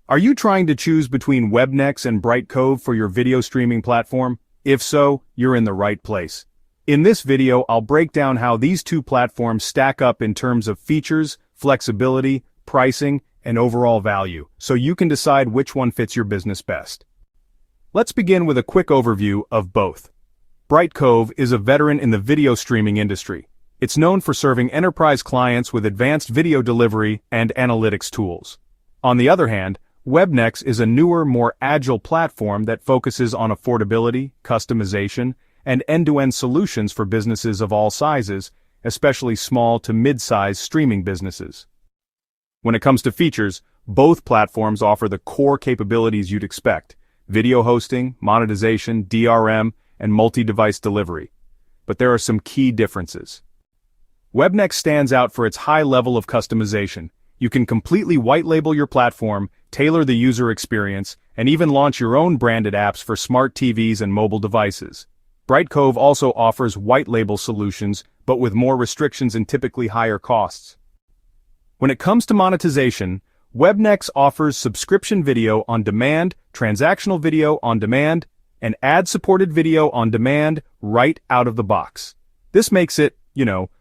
Are you trying to choose between Webnexs and Brightcove for your video streaming platform? If so, you're in the right place. In this video, I'll break down how these two platforms stack up in terms of features, flexibility, pricing, and overall value, so you can decide which one fits your business best. Let's begin with a quick overview of both. Brightcove is a veteran in the video streaming industry. It's known for serving enterprise clients with advanced video delivery and analytics tools. On the other hand, Webnexs is a newer, more agile platform that focuses on affordability, customization, and end-to-end solutions for businesses of all sizes, especially small to mid-size streaming businesses. When it comes to features, both platforms offer the core capabilities you'd expect: video hosting, monetization, DRM, and multi-device delivery. But there are some key differences. Webnexs stands out for its high level of customization. You can completely white-label your platform, tailor the user experience, and even launch your own branded apps for smart TVs and mobile devices. Brightcove also offers white-label solutions, but with more restrictions and typically higher costs. When it comes to monetization, Webnexs offers subscription video on demand, transactional video on demand, and ad-supported video on demand right out of the box. This makes it,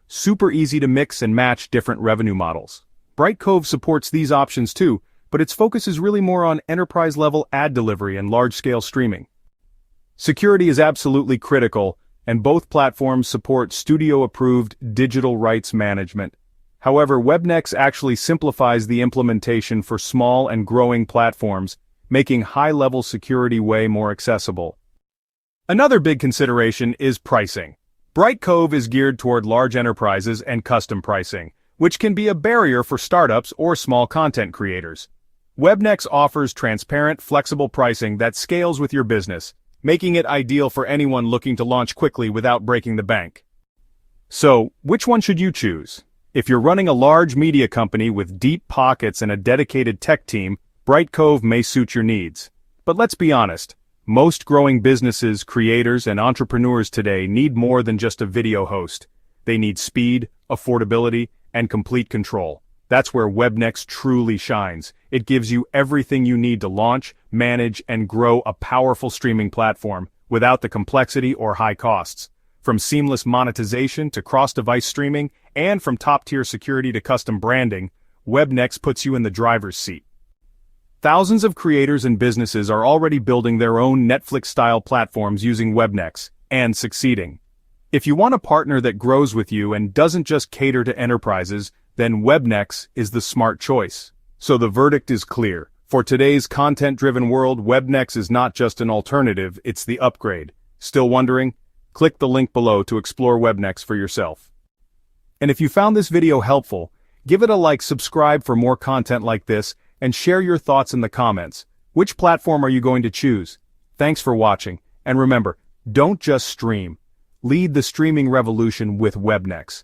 super easy to mix and match different revenue models. Brightcove supports these options too, but its focus is really more on enterprise-level ad delivery and large-scale streaming. Security is absolutely critical, and both platforms support studio-approved digital rights management. However, Webnexs actually simplifies the implementation for small and growing platforms, making high-level security way more accessible. Another big consideration is pricing. Brightcove is geared toward large enterprises and custom pricing, which can be a barrier for startups or small content creators. Webnexs offers transparent, flexible pricing that scales with your business, making it ideal for anyone looking to launch quickly without breaking the bank. So, which one should you choose? If you're running a large media company with deep pockets and a dedicated tech team, Brightcove may suit your needs. But let's be honest, most growing businesses, creators, and entrepreneurs today need more than just a video host. They need speed, affordability, and complete control. That's where Webnexs truly shines. It gives you everything you need to launch, manage, and grow a powerful streaming platform without the complexity or high costs. From seamless monetization to cross-device streaming, and from top-tier security to custom branding, Webnexs puts you in the driver's seat. Thousands of creators and businesses are already building their own Netflix-style platforms using Webnexs, and succeeding. If you want a partner that grows with you and doesn't just cater to enterprises, then Webnexs is the smart choice. So the verdict is clear. For today's content-driven world, Webnexs is not just an alternative, it's the upgrade. Still wondering? Click the link below to explore Webnexs for yourself. And if you found this video helpful, give it a like, subscribe for more content like this, and share your thoughts in the comments. Which platform are you going to choose? Thanks for watching, and remember, don't just stream. Lead the streaming revolution with Webnexs.